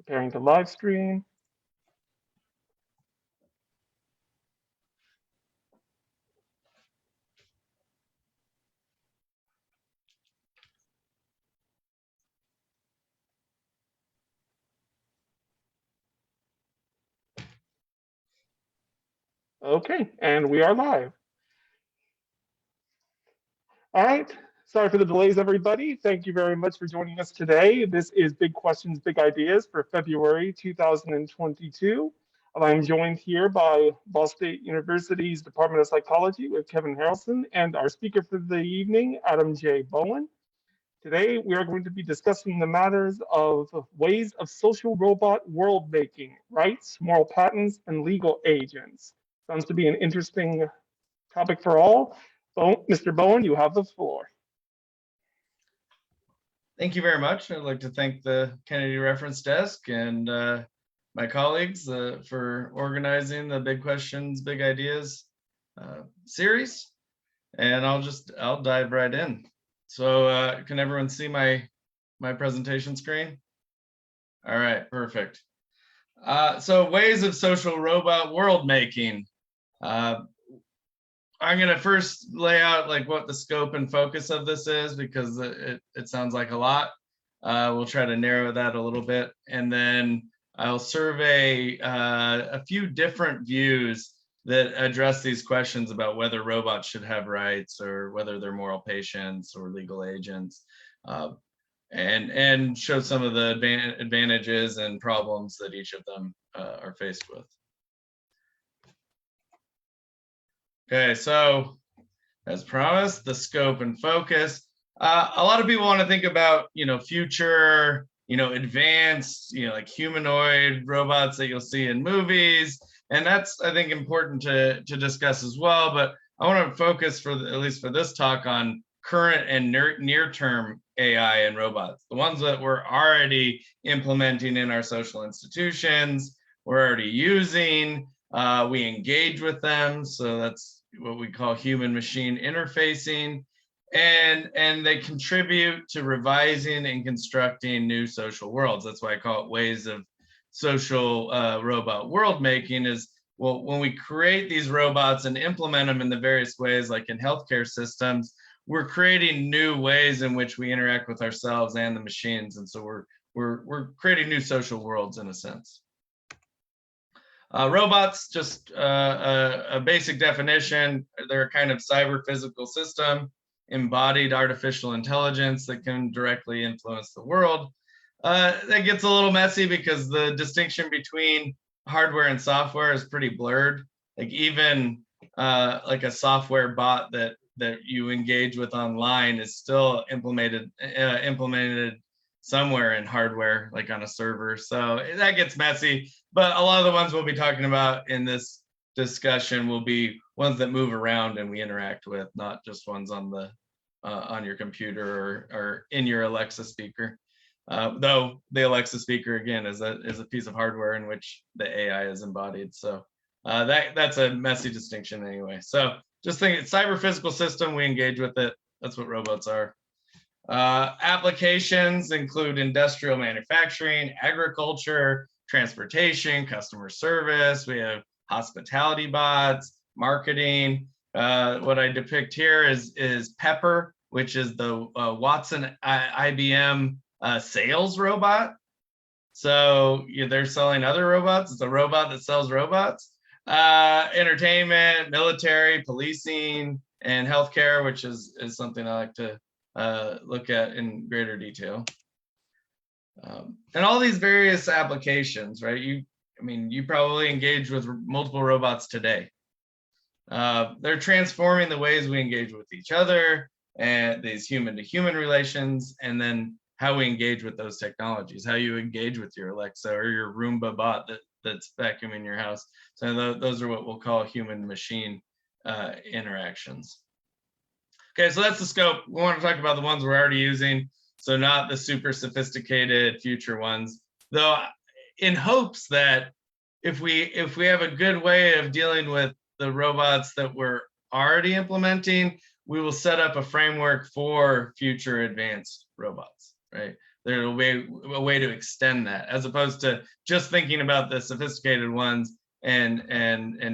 Preparing to live stream. Okay, and we are live. All right. Sorry for the delays, everybody. Thank you very much for joining us today. This is Big Questions, Big Ideas for February 2022. I'm joined here by Ball State University's Department of Psychology with Kevin Harrelson and our speaker for the evening, Adam J. Bowen. Today, we are going to be discussing the matters of ways of social robot world making, rights, moral patents, and legal agents. Sounds to be an interesting topic for all. Mr. Bowen, you have the floor. Thank you very much. I'd like to thank the Kennedy Reference Desk and my colleagues for organizing the Big Questions, Big Ideas series. And I'll dive right in. So can everyone see my presentation screen? All right, perfect. So ways of social robot world making. I'm going to first lay out like what the scope and focus of this is because it sounds like a lot. We'll try to narrow that a little bit. And then I'll survey a few different views that address these questions about whether robots should have rights or whether they're moral patients or legal agents, and show some of the advantages and problems that each of them are faced with. Okay, so as promised, the scope and focus. A lot of people want to think about, future, advanced, like humanoid robots that you'll see in movies, and that's, I think, important to discuss as well. But I want to focus at least for this talk on current and near-term AI and robots, the ones that we're already implementing in our social institutions, we're already using, we engage with them, so that's what we call human machine interfacing, and they contribute to revising and constructing new social worlds. That's why I call it ways of social robot world making. Is, well, when we create these robots and implement them in the various ways, like in healthcare systems, we're creating new ways in which we interact with ourselves and the machines, and so we're creating new social worlds in a sense. Robots, just a basic definition, they're a kind of cyber physical system, embodied artificial intelligence that can directly influence the world. That gets a little messy because the distinction between hardware and software is pretty blurred. Like even like a software bot that you engage with online is still implemented somewhere in hardware, like on a server. So that gets messy, but a lot of the ones we'll be talking about in this discussion will be ones that move around and we interact with, not just ones on the on your computer or in your Alexa speaker. Though the Alexa speaker, again, is a piece of hardware in which the AI is embodied. So that's a messy distinction anyway. So just think it's cyber physical system, we engage with it. That's what robots are. Applications include industrial manufacturing, agriculture, transportation, customer service. We have hospitality bots, marketing. What I depict here is Pepper, which is the Watson IBM sales robot. So they're selling other robots. It's a robot that sells robots. Entertainment, military, policing, and healthcare, which is something I like to look at in greater detail. And all these various applications, right? You probably engage with multiple robots today. They're transforming the ways we engage with each other and these human-to-human relations, and then how we engage with those technologies, how you engage with your Alexa or your Roomba bot that's vacuuming your house. So those are what we'll call human-machine interactions. Okay, so that's the scope. We want to talk about the ones we're already using, so not the super sophisticated future ones, though in hopes that if we have a good way of dealing with the robots that we're already implementing, we will set up a framework for future advanced robots, right? there'll be a way to extend that, as opposed to just thinking about the sophisticated ones and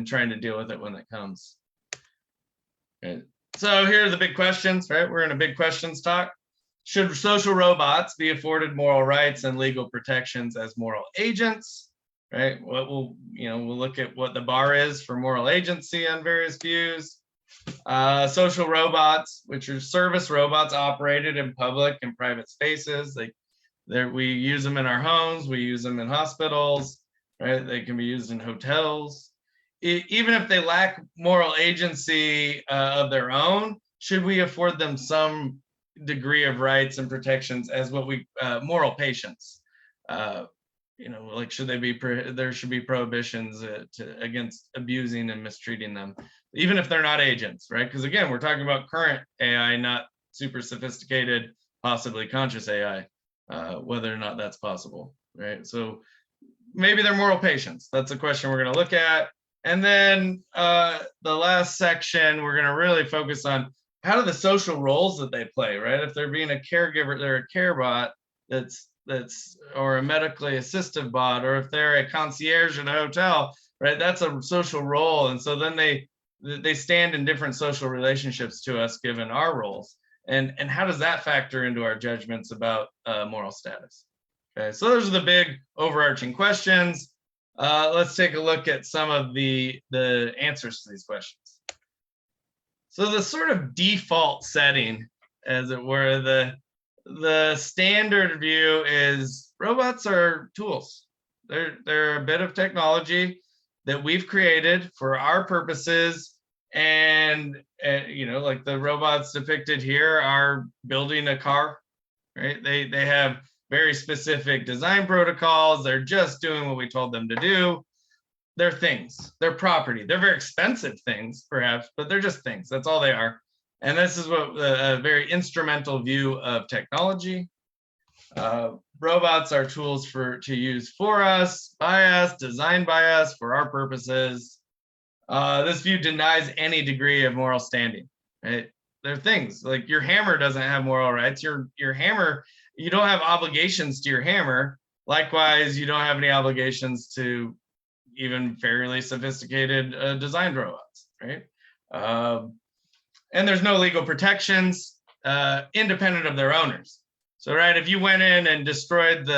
trying to deal with it when it comes. Okay. So here are the big questions, right? We're in a big questions talk. Should social robots be afforded moral rights and legal protections as moral agents? Right? We'll look at what the bar is for moral agency on various views. Social robots, which are service robots operated in public and private spaces. We use them in our homes, we use them in hospitals, right? They can be used in hotels. Even if they lack moral agency of their own, should we afford them some degree of rights and protections as what we moral patients? Like should they be there should be prohibitions against abusing and mistreating them, even if they're not agents, right? Because again, we're talking about current AI, not super sophisticated, possibly conscious AI, whether or not that's possible, right? So maybe they're moral patients. That's a question we're going to look at. And then the last section, we're going to really focus on how do the social roles that they play, right? If they're being a caregiver, they're a care bot that's or a medically assistive bot, or if they're a concierge in a hotel, right? That's a social role. And so then they stand in different social relationships to us given our roles. And how does that factor into our judgments about moral status? Okay, so those are the big overarching questions. Let's take a look at some of the answers to these questions. So the sort of default setting, as it were, the standard view is robots are tools. They're a bit of technology that we've created for our purposes. And, like the robots depicted here are building a car, right? They have very specific design protocols. They're just doing what we told them to do. They're things, they're property. They're very expensive things, perhaps, but they're just things. That's all they are. And this is what a very instrumental view of technology. Robots are tools to use for us, by us, designed by us for our purposes. This view denies any degree of moral standing, right? They're things. Like your hammer doesn't have moral rights. Your hammer, you don't have obligations to your hammer. Likewise, you don't have any obligations to even fairly sophisticated designed robots, right? And there's no legal protections independent of their owners. So, right, if you went in and destroyed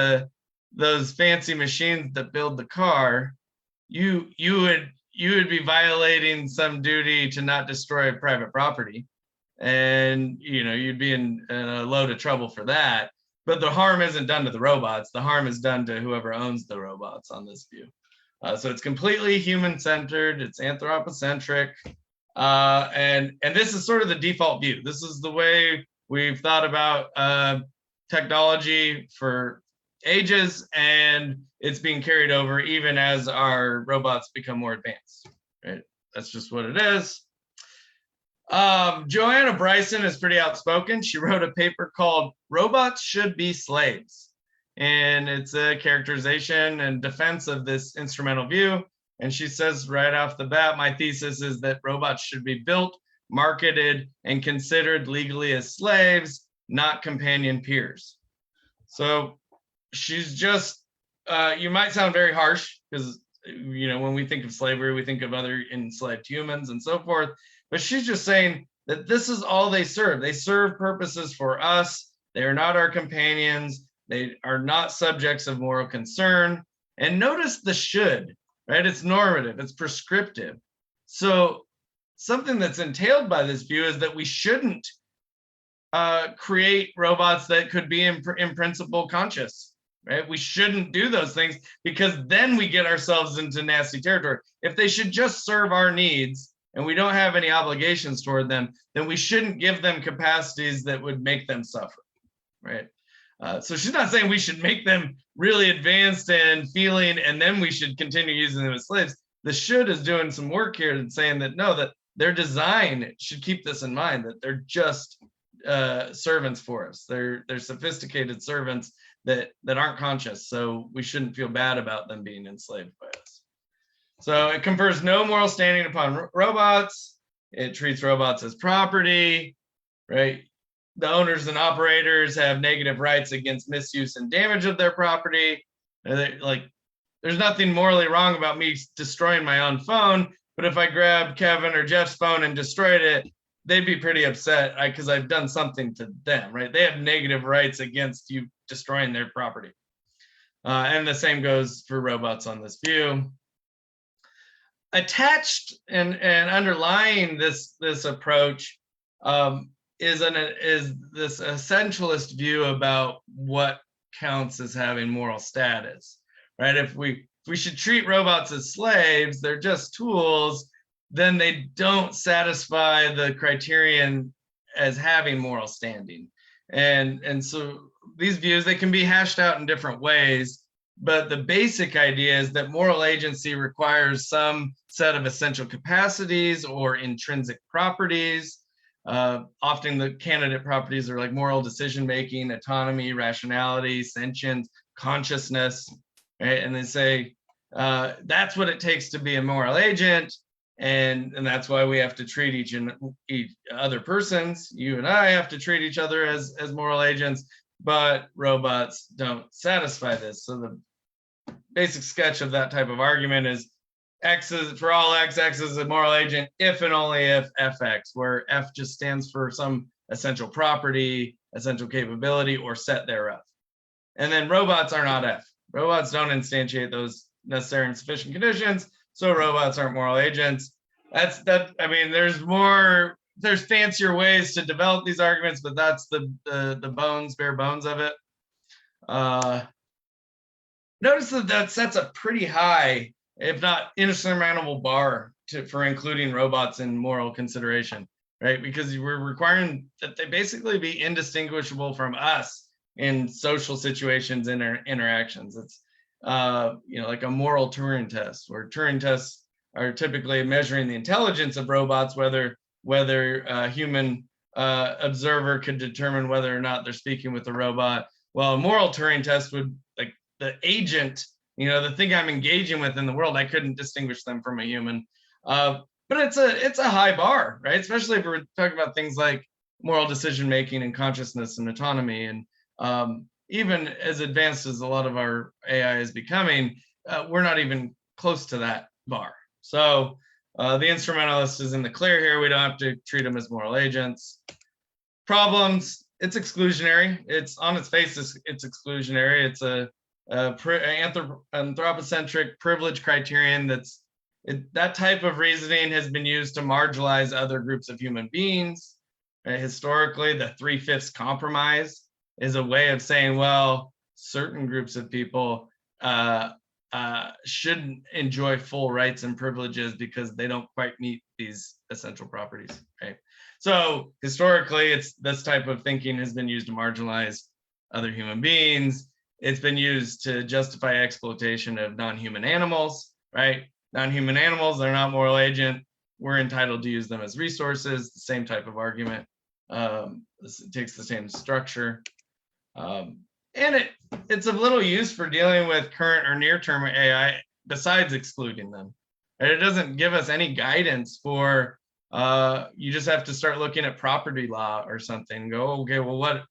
those fancy machines that build the car, you would be violating some duty to not destroy private property, and you'd be in a load of trouble for that. But the harm isn't done to the robots. The harm is done to whoever owns the robots on this view. So it's completely human-centered. It's anthropocentric. And this is sort of the default view. This is the way we've thought about technology for ages, and it's being carried over even as our robots become more advanced, right? That's just what it is. Joanna Bryson is pretty outspoken. She wrote a paper called "Robots Should Be Slaves," and it's a characterization and defense of this instrumental view. And she says right off the bat, my thesis is that robots should be built, marketed, and considered legally as slaves, not companion peers. So she's just, you might sound very harsh because, when we think of slavery, we think of other enslaved humans and so forth. But she's just saying that this is all they serve. They serve purposes for us. They are not our companions. They are not subjects of moral concern. And notice the should. Right? It's normative, it's prescriptive. So something that's entailed by this view is that we shouldn't create robots that could be in principle conscious, right? We shouldn't do those things because then we get ourselves into nasty territory. If they should just serve our needs and we don't have any obligations toward them, then we shouldn't give them capacities that would make them suffer, right? So she's not saying we should make them really advanced and feeling, and then we should continue using them as slaves. The should is doing some work here and saying that no, that their design should keep this in mind, that they're just servants for us. They're sophisticated servants that aren't conscious. So we shouldn't feel bad about them being enslaved by us. So it confers no moral standing upon robots. It treats robots as property, right? the owners and operators have negative rights against misuse and damage of their property. Like, there's nothing morally wrong about me destroying my own phone, but if I grabbed Kevin or Jeff's phone and destroyed it, they'd be pretty upset because I've done something to them, right? They have negative rights against you destroying their property. And the same goes for robots on this view. Attached and underlying this approach is this essentialist view about what counts as having moral status, right? If we should treat robots as slaves, they're just tools, then they don't satisfy the criterion as having moral standing. And so these views, they can be hashed out in different ways, but the basic idea is that moral agency requires some set of essential capacities or intrinsic properties. Often the candidate properties are like moral decision-making, autonomy, rationality, sentience, consciousness, right? And they say, that's what it takes to be a moral agent. And that's why we have to treat each other persons. You and I have to treat each other as moral agents, but robots don't satisfy this. So the basic sketch of that type of argument is X is for all X is a moral agent if and only if FX, where F just stands for some essential property, essential capability, or set thereof. And then robots are not F. Robots don't instantiate those necessary and sufficient conditions, so robots aren't moral agents. I mean, there's fancier ways to develop these arguments, but that's the bare bones of it. Notice that sets a pretty high, if not insurmountable bar for including robots in moral consideration, right? Because we're requiring that they basically be indistinguishable from us in social situations and interactions. It's like a moral Turing test, where Turing tests are typically measuring the intelligence of robots, whether a human observer could determine whether or not they're speaking with a robot. Well, a moral Turing test would, like, the agent, the thing I'm engaging with in the world, I couldn't distinguish them from a human. But it's a high bar, right? Especially if we're talking about things like moral decision making and consciousness and autonomy. And even as advanced as a lot of our AI is becoming, we're not even close to that bar. So the instrumentalist is in the clear here. We don't have to treat them as moral agents. Problems, it's exclusionary. It's on its face, it's exclusionary. It's a anthropocentric privilege criterion that type of reasoning has been used to marginalize other groups of human beings. Historically, the 3/5 compromise is a way of saying, well, certain groups of people shouldn't enjoy full rights and privileges because they don't quite meet these essential properties, right? So historically, this type of thinking has been used to marginalize other human beings. It's been used to justify exploitation of non-human animals, right? Non-human animals, they're not moral agent. We're entitled to use them as resources, the same type of argument. It takes the same structure. And it's of little use for dealing with current or near-term AI besides excluding them. And it doesn't give us any guidance for, you just have to start looking at property law or something. Go, okay, well,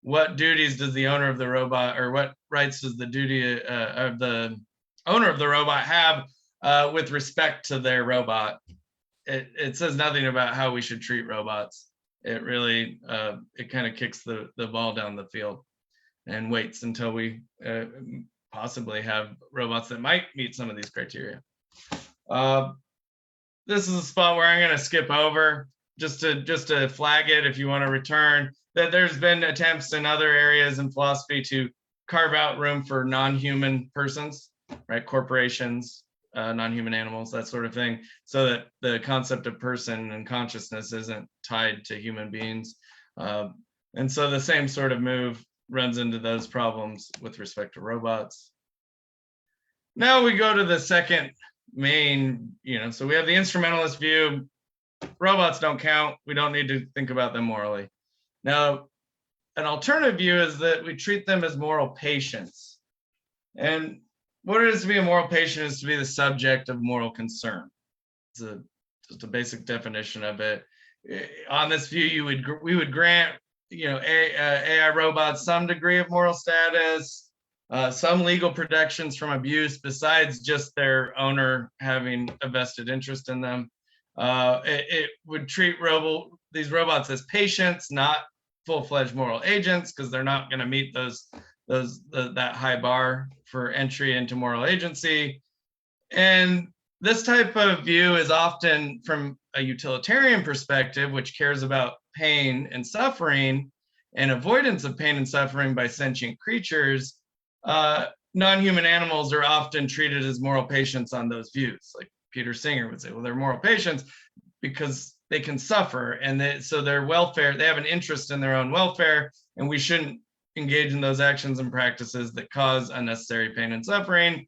what duties does the owner of the robot, or what rights does the duty of the owner of the robot have with respect to their robot? It says nothing about how we should treat robots. It really, it kind of kicks the ball down the field and waits until we possibly have robots that might meet some of these criteria. This is a spot where I'm going to skip over just to flag it if you want to return, that there's been attempts in other areas in philosophy to carve out room for non-human persons, right? Corporations, non-human animals, that sort of thing, so that the concept of person and consciousness isn't tied to human beings. And so the same sort of move runs into those problems with respect to robots. Now we go to the second main, so we have the instrumentalist view. Robots don't count. We don't need to think about them morally. Now, an alternative view is that we treat them as moral patients. And what it is to be a moral patient is to be the subject of moral concern. It's just a basic definition of it. On this view, we would grant AI robots some degree of moral status, some legal protections from abuse besides just their owner having a vested interest in them. It would treat these robots as patients, not full-fledged moral agents, because they're not going to meet that high bar for entry into moral agency. And this type of view is often from a utilitarian perspective, which cares about pain and suffering and avoidance of pain and suffering by sentient creatures. Non-human animals are often treated as moral patients on those views. Like Peter Singer would say, well, they're moral patients because they can suffer, and so their welfare, they have an interest in their own welfare, and we shouldn't engage in those actions and practices that cause unnecessary pain and suffering.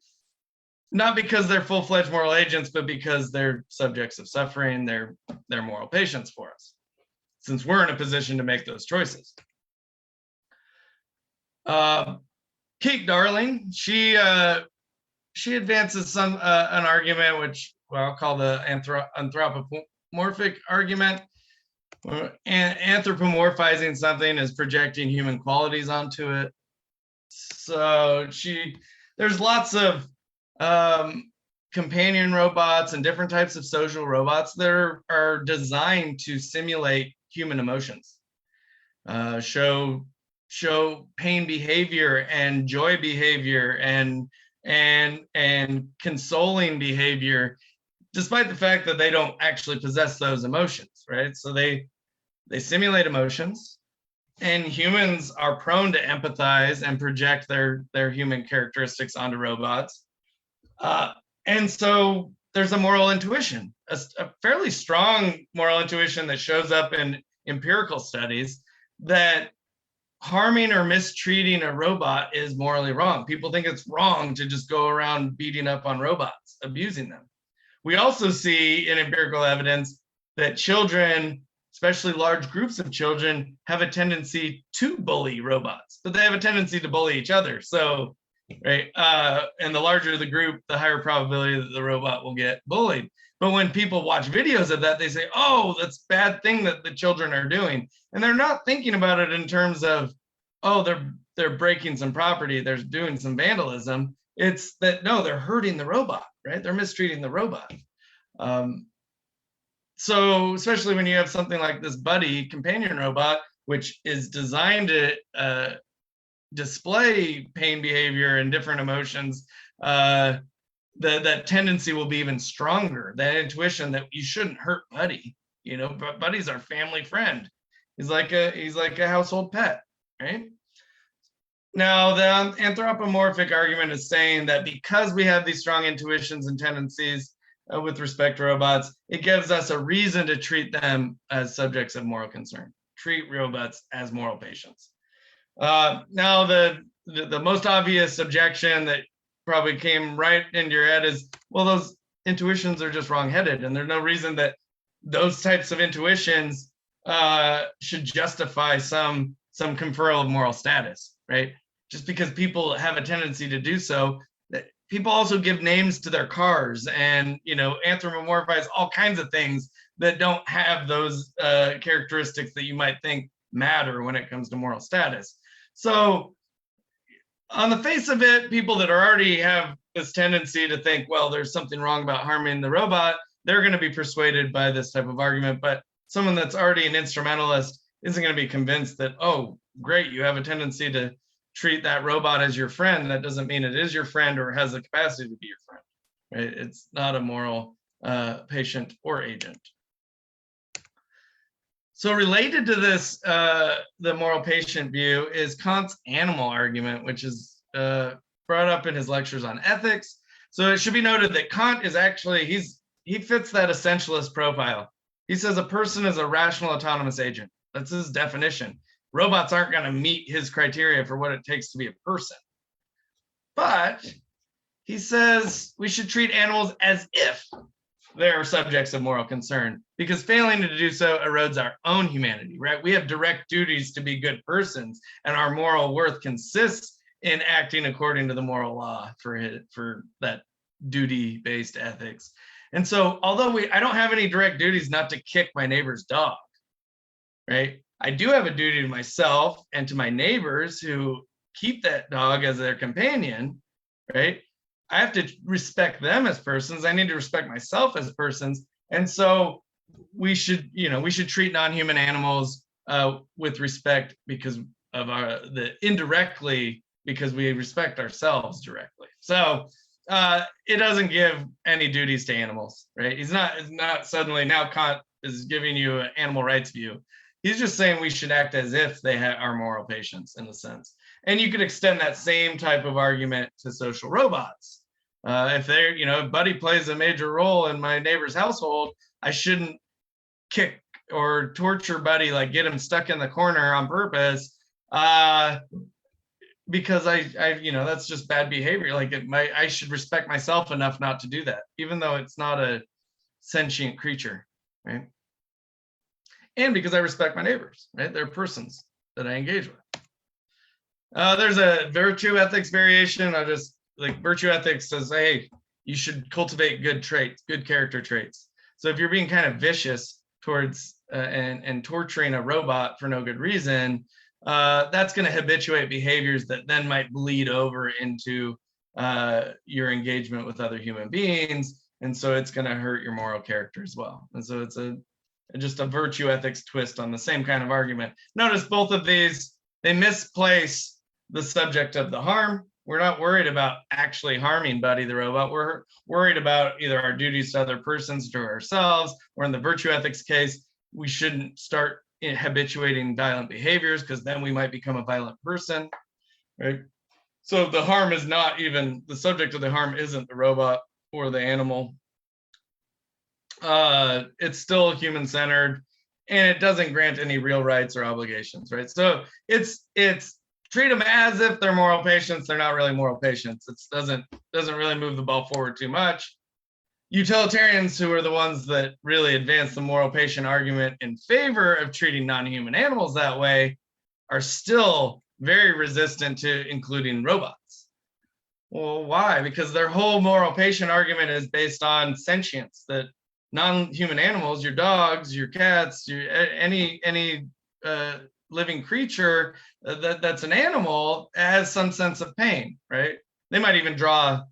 Not because they're full-fledged moral agents, but because they're subjects of suffering. They're moral patients for us, since we're in a position to make those choices. Kate Darling, she advances an argument which I'll call the anthropomorphic argument. Anthropomorphizing something is projecting human qualities onto it. So there's lots of companion robots and different types of social robots that are designed to simulate human emotions, show pain behavior and joy behavior and consoling behavior, despite the fact that they don't actually possess those emotions, right? So they simulate emotions, and humans are prone to empathize and project their human characteristics onto robots. And so there's a moral intuition, a fairly strong moral intuition that shows up in empirical studies that harming or mistreating a robot is morally wrong. People think it's wrong to just go around beating up on robots, abusing them. We also see in empirical evidence that children, especially large groups of children, have a tendency to bully robots, but they have a tendency to bully each other. So, right, and the larger the group, the higher probability that the robot will get bullied. But when people watch videos of that, they say, oh, that's a bad thing that the children are doing. And they're not thinking about it in terms of, oh, they're breaking some property, they're doing some vandalism. It's that, no, they're hurting the robot, right? They're mistreating the robot. So especially when you have something like this Buddy companion robot, which is designed to display pain behavior and different emotions, that tendency will be even stronger. That intuition that you shouldn't hurt Buddy. You know, but Buddy's our family friend. He's like a household pet, right? Now, the anthropomorphic argument is saying that because we have these strong intuitions and tendencies with respect to robots, it gives us a reason to treat them as subjects of moral concern, treat robots as moral patients. Now, the most obvious objection that probably came right into your head is, well, those intuitions are just wrong-headed, and there's no reason that those types of intuitions should justify some conferral of moral status, right? Just because people have a tendency to do so, that people also give names to their cars and, you know, anthropomorphize all kinds of things that don't have those characteristics that you might think matter when it comes to moral status. So on the face of it, people that already have this tendency to think, well, there's something wrong about harming the robot, they're going to be persuaded by this type of argument. But someone that's already an instrumentalist isn't going to be convinced that, oh, great, you have a tendency to treat that robot as your friend. That doesn't mean it is your friend or has the capacity to be your friend, right? It's not a moral patient or agent. So related to this, the moral patient view is Kant's animal argument, which is brought up in his lectures on ethics. So it should be noted that Kant is actually, he fits that essentialist profile. He says a person is a rational autonomous agent. That's his definition. Robots aren't going to meet his criteria for what it takes to be a person. But he says we should treat animals as if they're subjects of moral concern, because failing to do so erodes our own humanity, right? We have direct duties to be good persons, and our moral worth consists in acting according to the moral law for that duty-based ethics. And so although I don't have any direct duties not to kick my neighbor's dog, right? I do have a duty to myself and to my neighbors who keep that dog as their companion, right? I have to respect them as persons. I need to respect myself as persons. And so we should treat non-human animals with respect because of indirectly because we respect ourselves directly. So it doesn't give any duties to animals, right? It's not suddenly now Kant is giving you an animal rights view. He's just saying we should act as if they are moral patients in a sense. And you could extend that same type of argument to social robots. If they're, if Buddy plays a major role in my neighbor's household, I shouldn't kick or torture Buddy, like get him stuck in the corner on purpose, because I that's just bad behavior. Like I should respect myself enough not to do that, even though it's not a sentient creature, right? And because I respect my neighbors, right? They're persons that I engage with. There's a virtue ethics variation. I just like virtue ethics says, hey, you should cultivate good traits, good character traits. So if you're being kind of vicious towards and torturing a robot for no good reason, that's going to habituate behaviors that then might bleed over into your engagement with other human beings. And so it's going to hurt your moral character as well. And so it's just a virtue ethics twist on the same kind of argument. Notice both of these, they misplace the subject of the harm. We're not worried about actually harming Buddy the robot. We're worried about either our duties to other persons, to ourselves, or in the virtue ethics case, we shouldn't start habituating violent behaviors because then we might become a violent person, right? So the harm is not even, the subject of the harm isn't the robot or the animal. It's still human-centered, and it doesn't grant any real rights or obligations, right? So it's treat them as if they're moral patients. They're not really moral patients. It doesn't really move the ball forward too much. Utilitarians, who are the ones that really advance the moral patient argument in favor of treating non-human animals that way, are still very resistant to including robots. Well, why? Because their whole moral patient argument is based on sentience, that non-human animals, your dogs, your cats, any living creature that's an animal has some sense of pain, right? They might even draw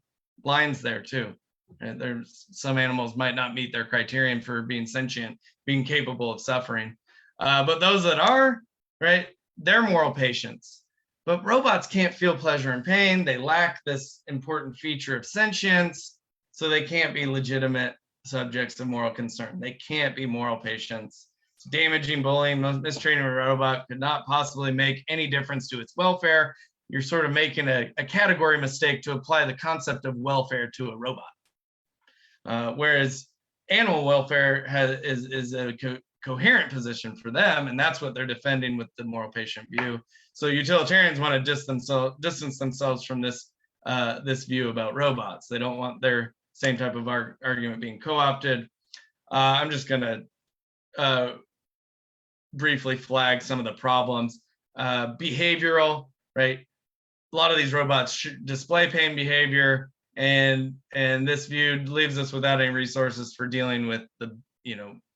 lines there too. Right? There's some animals might not meet their criterion for being sentient, being capable of suffering. But those that are, right, they're moral patients. But robots can't feel pleasure and pain. They lack this important feature of sentience, so they can't be legitimate subjects of moral concern. They can't be moral patients. Damaging, bullying, mistreating a robot could not possibly make any difference to its welfare. You're sort of making a category mistake to apply the concept of welfare to a robot. Whereas animal welfare is a coherent position for them, and that's what they're defending with the moral patient view. So utilitarians want to distance themselves from this view about robots. They don't want their same type of argument being co-opted. I'm just going to briefly flag some of the problems. Behavioral, right? A lot of these robots display pain behavior, and this view leaves us without any resources for dealing with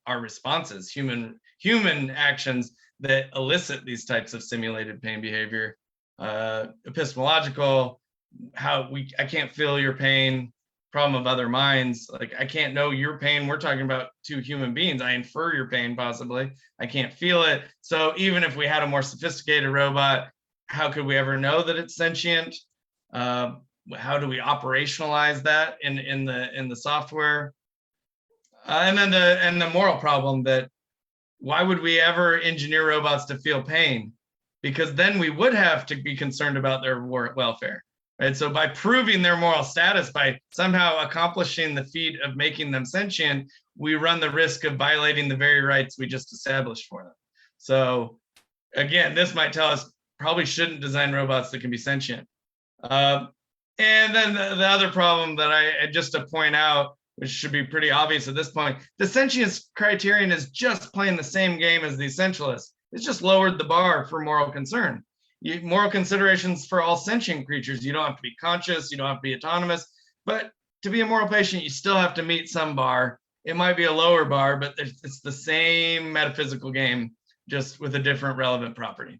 our responses, human actions that elicit these types of simulated pain behavior. Epistemological, I can't feel your pain. Problem of other minds, like I can't know your pain. We're talking about two human beings. I infer your pain possibly. I can't feel it. So even if we had a more sophisticated robot, how could we ever know that it's sentient? How do we operationalize that in the software? And then the moral problem that why would we ever engineer robots to feel pain? Because then we would have to be concerned about their welfare. Right? So by proving their moral status, by somehow accomplishing the feat of making them sentient, we run the risk of violating the very rights we just established for them. So again, this might tell us probably shouldn't design robots that can be sentient. And then the other problem that I just to point out, which should be pretty obvious at this point, the sentience criterion is just playing the same game as the essentialists. It's just lowered the bar for moral concern. Moral considerations for all sentient creatures. You don't have to be conscious, you don't have to be autonomous, but to be a moral patient, you still have to meet some bar. It might be a lower bar, but it's the same metaphysical game just with a different relevant property.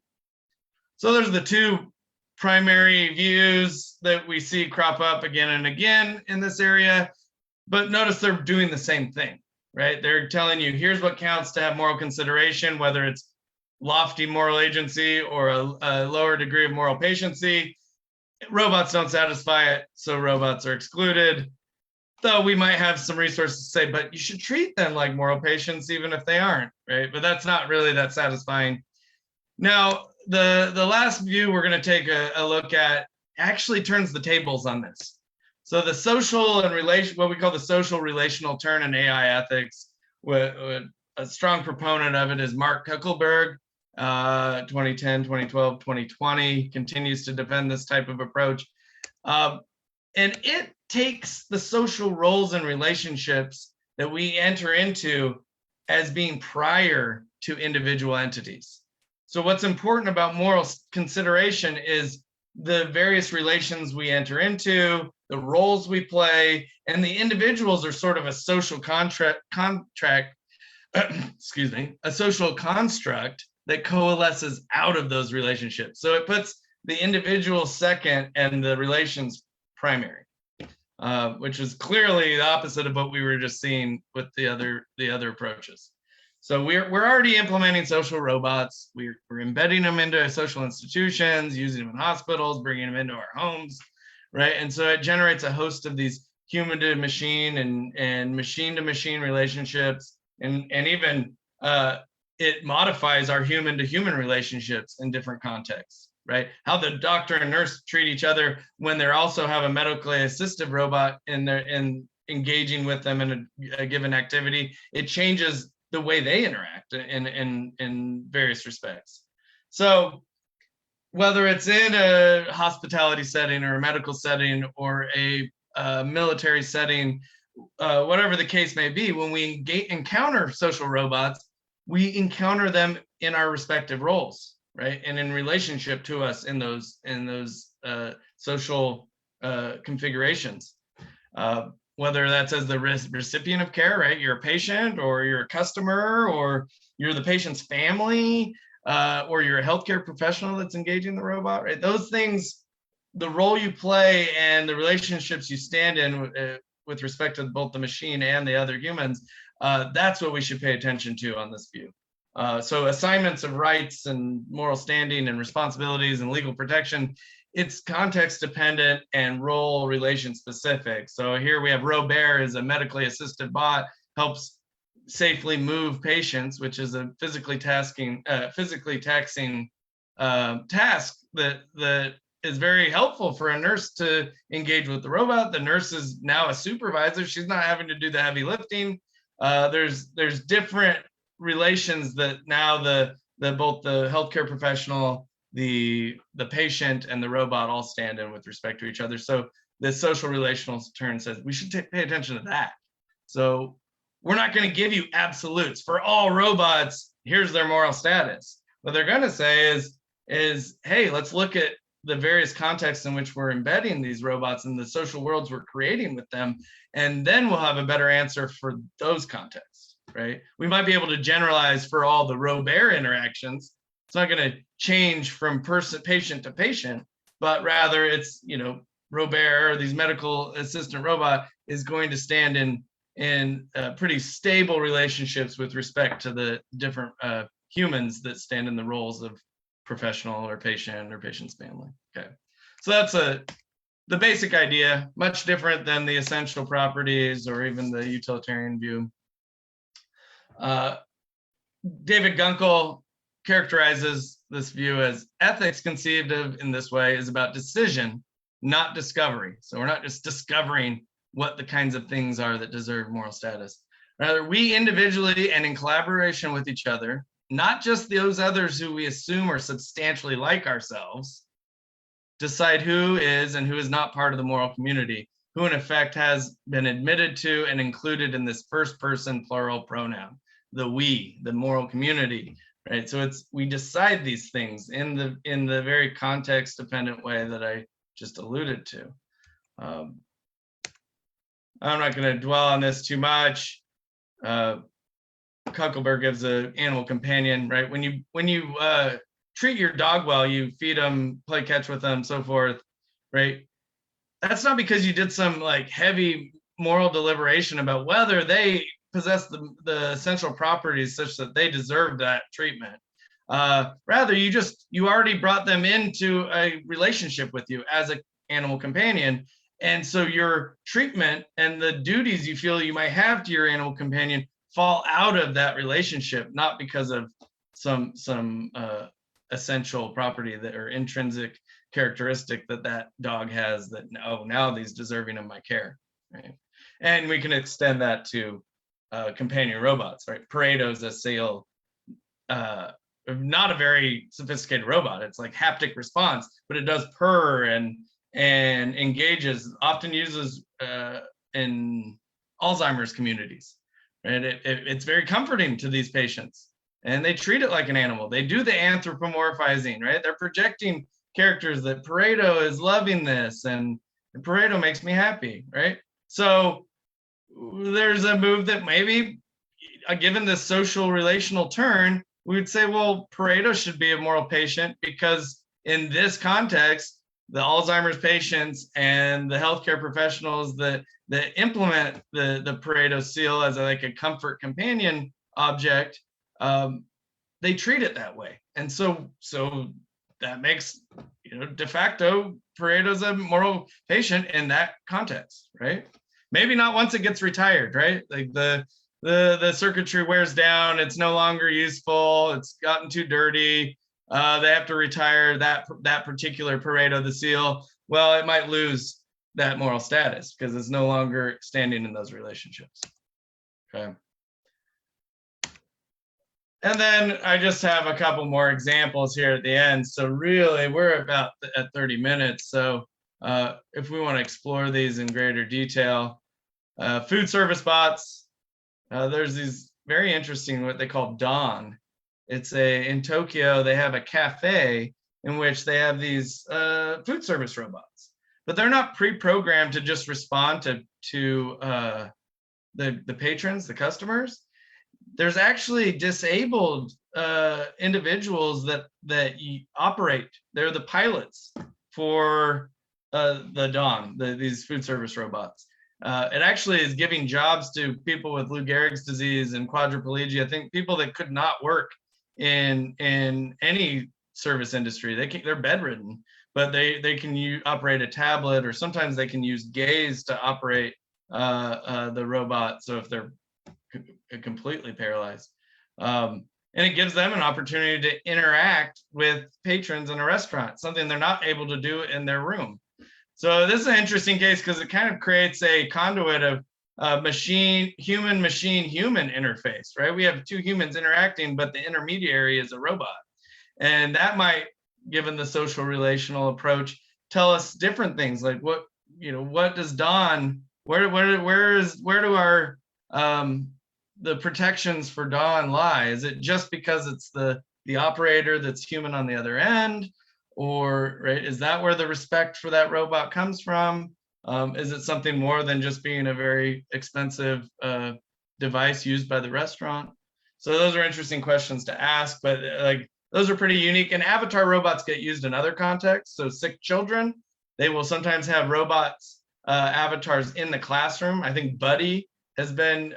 So there's the two primary views that we see crop up again and again in this area, but notice they're doing the same thing, right? They're telling you, here's what counts to have moral consideration, whether it's lofty moral agency or a lower degree of moral patiency. Robots don't satisfy it, so robots are excluded. Though we might have some resources to say, but you should treat them like moral patients even if they aren't, right? But that's not really that satisfying. Now, the last view we're going to take a look at actually turns the tables on this. So the social and what we call the social relational turn in AI ethics, a strong proponent of it is Mark Kuckelberg, 2010, 2012, 2020, continues to defend this type of approach. And it takes the social roles and relationships that we enter into as being prior to individual entities. So what's important about moral consideration is the various relations we enter into, the roles we play, and the individuals are sort of a social excuse me, a social construct that coalesces out of those relationships. So it puts the individual second and the relations primary, which is clearly the opposite of what we were just seeing with the other approaches. So we're already implementing social robots. We're embedding them into social institutions, using them in hospitals, bringing them into our homes, right? And so it generates a host of these human to machine and machine to machine relationships, and even it modifies our human to human relationships in different contexts, right? How the doctor and nurse treat each other when they also have a medically assistive robot in engaging with them in a given activity, it changes the way they interact in various respects. So whether it's in a hospitality setting or a medical setting or a military setting, whatever the case may be, when we encounter social robots, we encounter them in our respective roles, right? And in relationship to us in those social configurations. Whether that's as the recipient of care, right? You're a patient, or you're a customer, or you're the patient's family, or you're a healthcare professional that's engaging the robot, right? Those things, the role you play and the relationships you stand in with respect to both the machine and the other humans, that's what we should pay attention to on this view. So assignments of rights and moral standing and responsibilities and legal protection, it's context dependent and role relation specific. So here we have Robert is a medically assisted bot, helps safely move patients, which is a physically taxing task that is very helpful for a nurse to engage with the robot. The nurse is now a supervisor. She's not having to do the heavy lifting. There's different relations that now both the healthcare professional, the patient, and the robot all stand in with respect to each other. So the social relational turn says we should pay attention to that. So we're not going to give you absolutes for all robots. Here's their moral status. What they're going to say is, hey, let's look at the various contexts in which we're embedding these robots and the social worlds we're creating with them, and then we'll have a better answer for those contexts, right? We might be able to generalize for all the Robert interactions. It's not going to change from patient to patient, but rather it's, Robert, these medical assistant robot, is going to stand in pretty stable relationships with respect to the different humans that stand in the roles of professional or patient's family. Okay, so that's the basic idea, much different than the essential properties or even the utilitarian view. David Gunkel characterizes this view as ethics conceived of in this way is about decision, not discovery. So we're not just discovering what the kinds of things are that deserve moral status. Rather, we individually and in collaboration with each other, not just those others who we assume are substantially like ourselves, decide who is and who is not part of the moral community, who in effect has been admitted to and included in this first person plural pronoun, the we, the moral community, right? So we decide these things in the very context dependent way that I just alluded to. I'm not going to dwell on this too much. Kuckelberg gives an animal companion, right? When you treat your dog well, you feed them, play catch with them, so forth, right? That's not because you did some like heavy moral deliberation about whether they possess the essential properties such that they deserve that treatment. Rather, you already brought them into a relationship with you as an animal companion. And so your treatment and the duties you feel you might have to your animal companion fall out of that relationship, not because of some essential property that or intrinsic characteristic that dog has that, oh, now he's deserving of my care, right? And we can extend that to companion robots, right? Pareto's a seal, not a very sophisticated robot. It's like haptic response, but it does purr and engages, often uses in Alzheimer's communities, right? It's very comforting to these patients, and they treat it like an animal. They do the anthropomorphizing, right? They're projecting characters that Pareto is loving this, and Pareto makes me happy, right? So there's a move that maybe, given this social relational turn, we would say, well, Pareto should be a moral patient, because in this context, the Alzheimer's patients and the healthcare professionals that implement the Pareto seal as like a comfort companion object, they treat it that way. And so that makes, de facto, Pareto's a moral patient in that context, right? Maybe not once it gets retired, right? Like the circuitry wears down, it's no longer useful, it's gotten too dirty, they have to retire that particular Pareto, the seal. Well, it might lose that moral status because it's no longer standing in those relationships. Okay. And then I just have a couple more examples here at the end. So really, we're about at 30 minutes. So if we want to explore these in greater detail, food service bots, there's these very interesting, what they call Dawn. It's in Tokyo, they have a cafe in which they have these food service robots, but they're not pre-programmed to just respond to the patrons, the customers. There's actually disabled individuals that operate. They're the pilots for the Dawn, these food service robots. It actually is giving jobs to people with Lou Gehrig's disease and quadriplegia. I think people that could not work in any service industry. They're bedridden, but they can operate a tablet, or sometimes they can use gaze to operate the robot. So if they're completely paralyzed, and it gives them an opportunity to interact with patrons in a restaurant, something they're not able to do in their room. So this is an interesting case because it kind of creates a conduit of human interface, right? We have two humans interacting, but the intermediary is a robot. And that might, given the social relational approach, tell us different things, like what does Dawn, where do our the protections for Dawn lie? Is it just because it's the operator that's human on the other end? Or, right, is that where the respect for that robot comes from? Is it something more than just being a very expensive device used by the restaurant? So those are interesting questions to ask, but like those are pretty unique. And avatar robots get used in other contexts. So sick children, they will sometimes have robots, avatars in the classroom. I think Buddy has been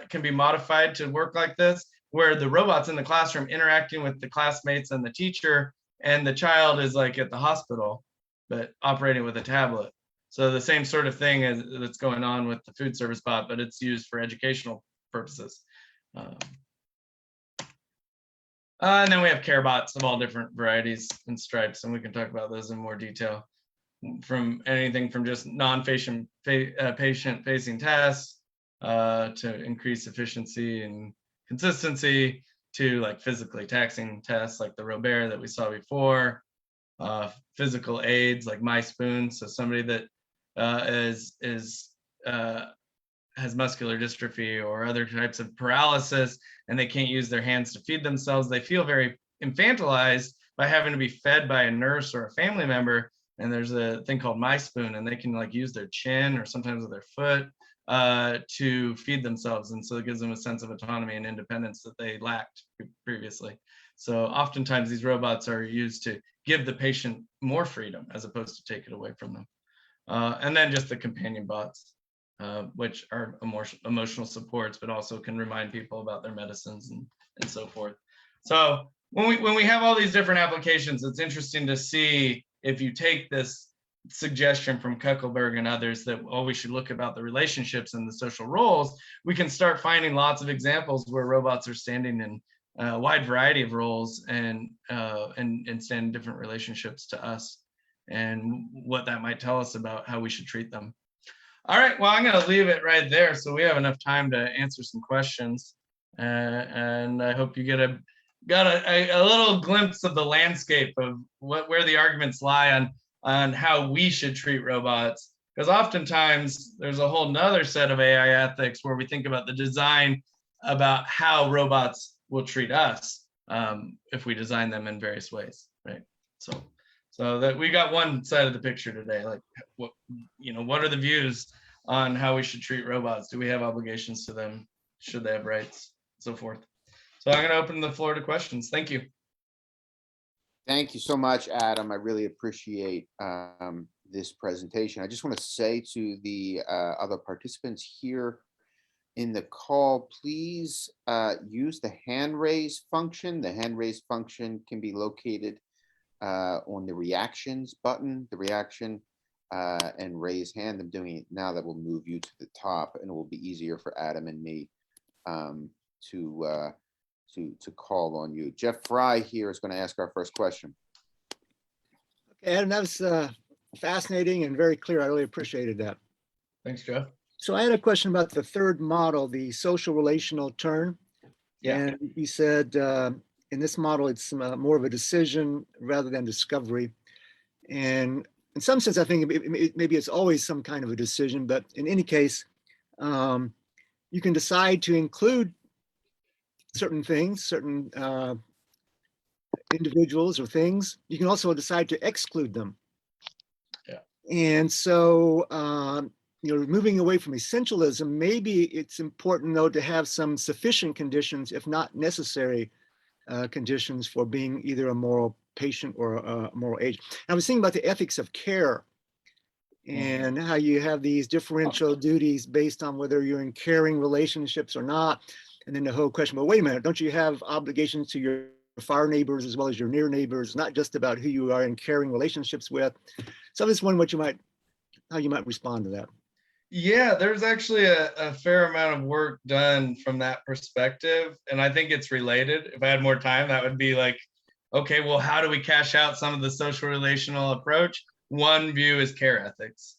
can be modified to work like this, where the robot's in the classroom interacting with the classmates and the teacher, and the child is like at the hospital, but operating with a tablet. So the same sort of thing that's going on with the food service bot, but it's used for educational purposes. And then we have care bots of all different varieties and stripes, and we can talk about those in more detail. From anything from just non-patient patient-facing tasks to increase efficiency and consistency, to like physically taxing tests like the Robert that we saw before, physical aids like My Spoon, so somebody that has muscular dystrophy or other types of paralysis, and they can't use their hands to feed themselves. They feel very infantilized by having to be fed by a nurse or a family member. And there's a thing called My Spoon, and they can like use their chin or sometimes with their foot to feed themselves. And so it gives them a sense of autonomy and independence that they lacked previously. So oftentimes these robots are used to give the patient more freedom as opposed to take it away from them. And then just the companion bots, which are emotional supports, but also can remind people about their medicines and so forth. So when we have all these different applications, it's interesting to see if you take this suggestion from Kuckelberg and others that we should look about the relationships and the social roles, we can start finding lots of examples where robots are standing in a wide variety of roles and stand in different relationships to us, and what that might tell us about how we should treat them. All right, well, I'm going to leave it right there so we have enough time to answer some questions. And I hope you got a little glimpse of the landscape of where the arguments lie on how we should treat robots. Because oftentimes there's a whole nother set of AI ethics where we think about the design about how robots will treat us if we design them in various ways, right? So that we got one side of the picture today, like what are the views on how we should treat robots? Do we have obligations to them? Should they have rights? So forth. So I'm going to open the floor to questions. Thank you. Thank you so much, Adam. I really appreciate this presentation. I just want to say to the other participants here in the call, please use the hand raise function. The hand raise function can be located on the reactions button, the reaction and raise hand. I'm doing it now. That will move you to the top, and it will be easier for Adam and me to call on you. Jeff Fry here is going to ask our first question. Okay, Adam, that was fascinating and very clear. I really appreciated that. Thanks, Jeff. So I had a question about the third model, the social relational turn. Yeah. And you said in this model, it's more of a decision rather than discovery. And in some sense, I think maybe it's always some kind of a decision, but in any case, you can decide to include certain things, certain individuals or things. You can also decide to exclude them. Yeah. And so, moving away from essentialism, maybe it's important though to have some sufficient conditions, if not necessary conditions, for being either a moral patient or a moral agent. And I was thinking about the ethics of care and how you have these differential duties based on whether you're in caring relationships or not. And then the whole question, well, wait a minute, don't you have obligations to your far neighbors as well as your near neighbors, not just about who you are in caring relationships with? So I was wondering how you might respond to that. Yeah, there's actually a fair amount of work done from that perspective. And I think it's related. If I had more time, that would be like, okay, well, how do we cash out some of the social relational approach? One view is care ethics.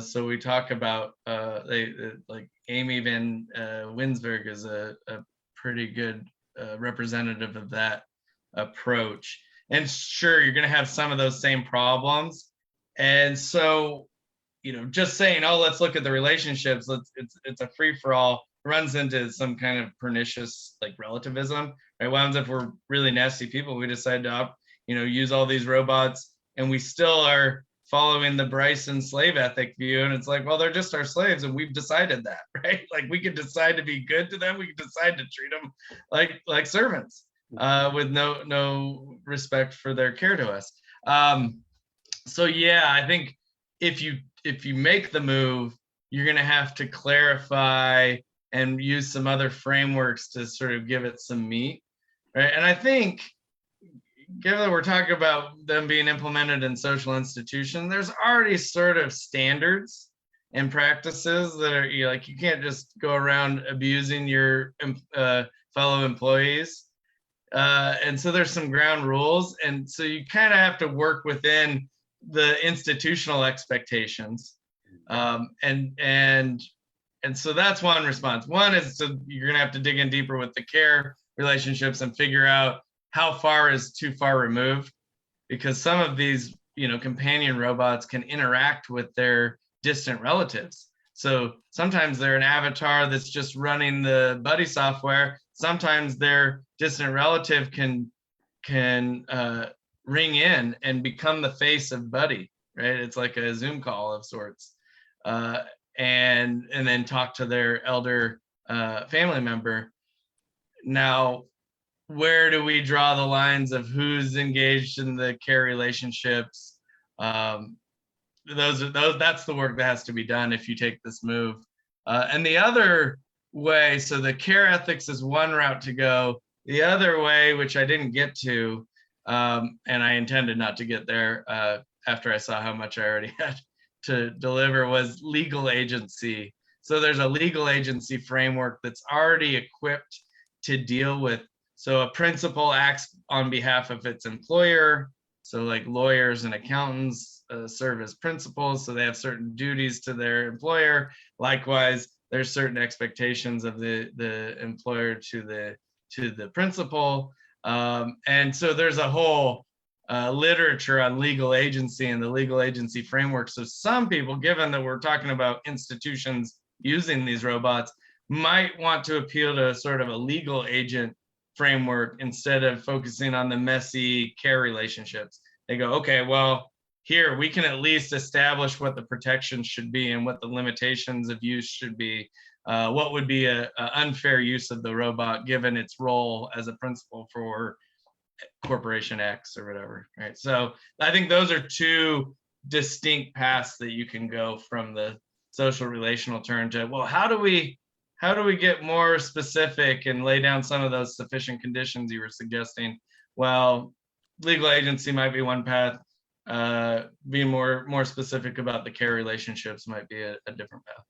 So we talk about like Amy Van Winsberg is a pretty good representative of that approach. And sure, you're going to have some of those same problems. And so, just saying, oh, let's look at the relationships, it's a free-for-all, runs into some kind of pernicious like relativism, right? What happens if we're really nasty people? We decide to use all these robots, and we still are following the Bryson slave ethic view, and it's like, well, they're just our slaves, and we've decided that, right? Like we could decide to be good to them, we could decide to treat them like servants with no respect for their care to us. So yeah, I think if you make the move, you're going to have to clarify and use some other frameworks to sort of give it some meat, right? And I think, given that we're talking about them being implemented in social institutions, there's already sort of standards and practices that are you can't just go around abusing your fellow employees. And so there's some ground rules. And so you kind of have to work within the institutional expectations. And so that's one response. One is you're going to have to dig in deeper with the care relationships and figure out how far is too far removed, because some of these, companion robots can interact with their distant relatives. So sometimes they're an avatar that's just running the buddy software. Sometimes their distant relative can ring in and become the face of buddy, right? It's like a Zoom call of sorts. And and then talk to their elder family member. Now, where do we draw the lines of who's engaged in the care relationships? That's the work that has to be done if you take this move. And the other way, so the care ethics is one route to go. The other way, which I didn't get to, and I intended not to get there after I saw how much I already had to deliver, was legal agency. So there's a legal agency framework that's already equipped to deal with. So a principal acts on behalf of its employer. So like lawyers and accountants serve as principals, so they have certain duties to their employer. Likewise, there's certain expectations of the employer to the principal. And so there's a whole literature on legal agency and the legal agency framework. So some people, given that we're talking about institutions using these robots, might want to appeal to sort of a legal agent framework instead of focusing on the messy care relationships. They go, okay, well, here we can at least establish what the protections should be and what the limitations of use should be. What would be a unfair use of the robot given its role as a principal for corporation X or whatever, right? So I think those are two distinct paths that you can go from the social relational turn to, well, how do we get more specific and lay down some of those sufficient conditions you were suggesting? Well, legal agency might be one path. Being more specific about the care relationships might be a different path.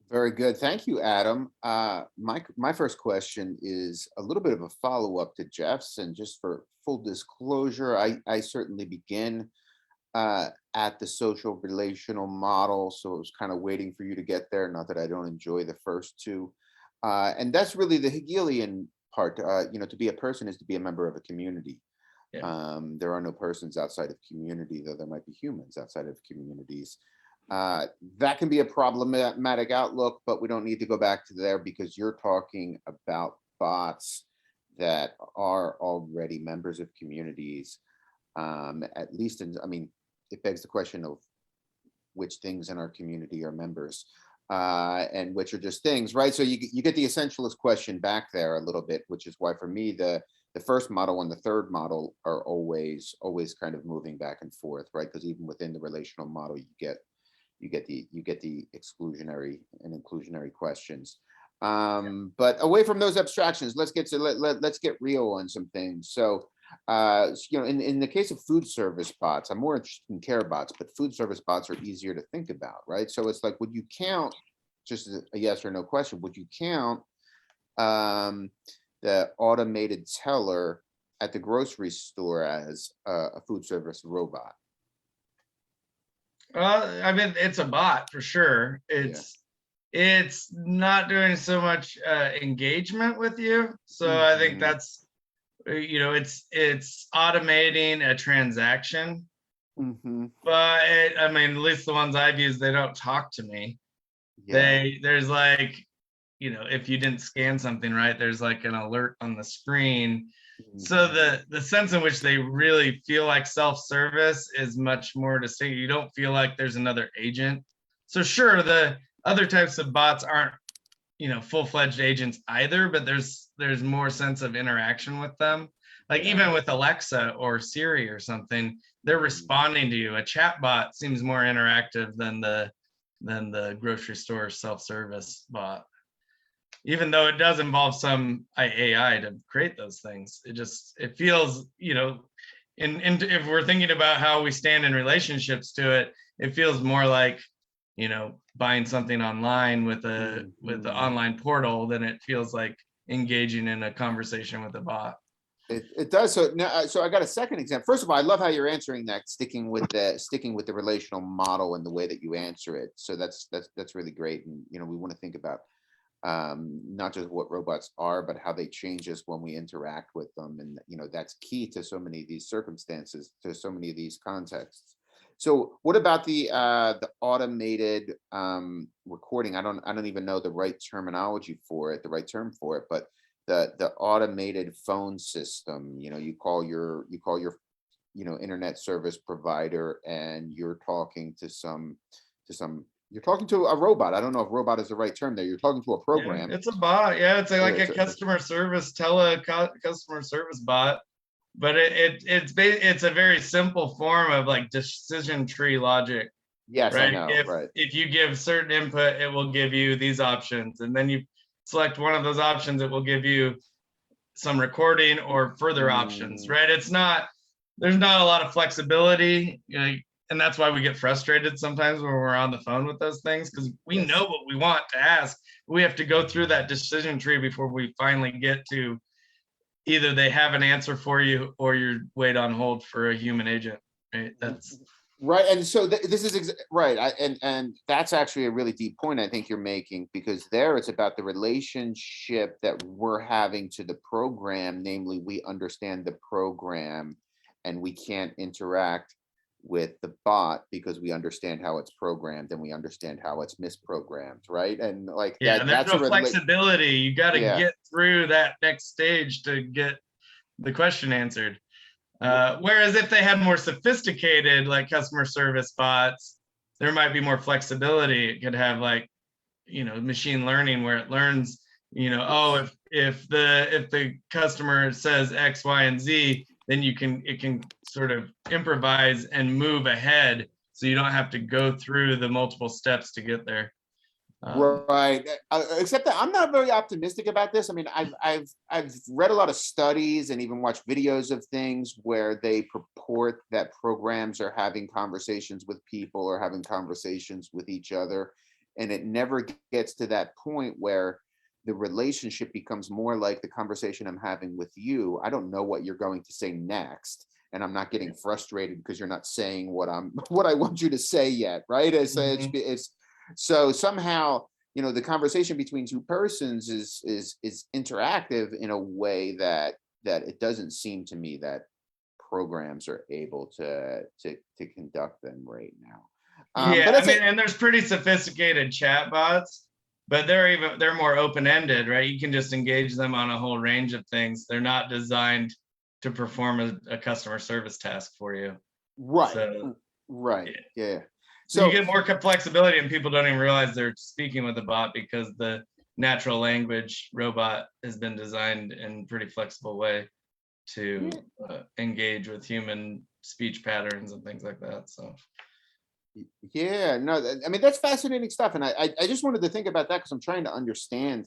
Very good. Thank you, Adam. My first question is a little bit of a follow-up to Jeff's, and just for full disclosure, I certainly begin at the social relational model, so I was kind of waiting for you to get there. Not that I don't enjoy the first two, and that's really the Hegelian part. To be a person is to be a member of a community. Yeah. There are no persons outside of community, though there might be humans outside of communities. That can be a problematic outlook, but we don't need to go back to there because you're talking about bots that are already members of communities. At least it begs the question of which things in our community are members and which are just things, right? So you get the essentialist question back there a little bit, which is why for me, the first model and the third model are always kind of moving back and forth, right? Because even within the relational model, you get the exclusionary and inclusionary questions. But away from those abstractions, let's get real on some things. So in the case of food service bots, I'm more interested in care bots, but food service bots are easier to think about, right? So it's like, would you count, just a yes or no question, would you count the automated teller at the grocery store as a food service robot? It's a bot for sure. It's not doing so much engagement with you. So I think that's, it's automating a transaction. But at least the ones I've used, they don't talk to me. Yeah. There's like, if you didn't scan something right, there's like an alert on the screen. So the sense in which they really feel like self-service is much more distinct. You don't feel like there's another agent. So sure, the other types of bots aren't, full-fledged agents either, but there's more sense of interaction with them. Like even with Alexa or Siri or something, they're responding to you. A chat bot seems more interactive than the grocery store self-service bot. Even though it does involve some AI to create those things, it feels, if we're thinking about how we stand in relationships to it, it feels more like, buying something online with the online portal than it feels like engaging in a conversation with a bot. It does. So now, so I got a second example. First of all, I love how you're answering that, sticking with the relational model and the way that you answer it. So that's really great. And we want to think about not just what robots are, but how they change us when we interact with them. And that's key to so many of these circumstances, to so many of these contexts. So what about the automated recording? I don't even know the right terminology for it, the right term for it, but the automated phone system. You call your internet service provider, and you're talking to you're talking to a robot. I don't know if robot is the right term there. You're talking to a program. Yeah, it's a bot. Yeah, it's like It's a customer service, customer service bot. But it's a very simple form of like decision tree logic. Yes, right? I know. Right. If you give certain input, it will give you these options, and then you select one of those options, it will give you some recording or further options, right? There's not a lot of flexibility, and that's why we get frustrated sometimes when we're on the phone with those things, because we know what we want to ask. We have to go through that decision tree before we finally get to either they have an answer for you or you wait on hold for a human agent, right? That's right. And so this is right. And that's actually a really deep point I think you're making, because there it's about the relationship that we're having to the program, namely we understand the program and we can't interact with the bot because we understand how it's programmed and we understand how it's misprogrammed, right? And like there's that's no flexibility. You got to get through that next stage to get the question answered. Whereas if they had more sophisticated like customer service bots, there might be more flexibility. It could have like, machine learning where it learns, if the customer says X, Y, and Z, then it can sort of improvise and move ahead, so you don't have to go through the multiple steps to get there. Right. Except that I'm not very optimistic about this. I mean, I've read a lot of studies and even watched videos of things where they purport that programs are having conversations with people or having conversations with each other, and it never gets to that point where the relationship becomes more like the conversation I'm having with you. I don't know what you're going to say next, and I'm not getting frustrated because you're not saying what I want you to say yet, right? It's so somehow, the conversation between two persons is interactive in a way that it doesn't seem to me that programs are able to conduct them right now. And there's pretty sophisticated chat bots, but they're more open-ended, right? You can just engage them on a whole range of things. They're not designed to perform a customer service task for you. Right. So, right. Yeah. So you get more flexibility, and people don't even realize they're speaking with a bot because the natural language robot has been designed in a pretty flexible way to engage with human speech patterns and things like that. So. Yeah, no, I mean, that's fascinating stuff. And I just wanted to think about that because I'm trying to understand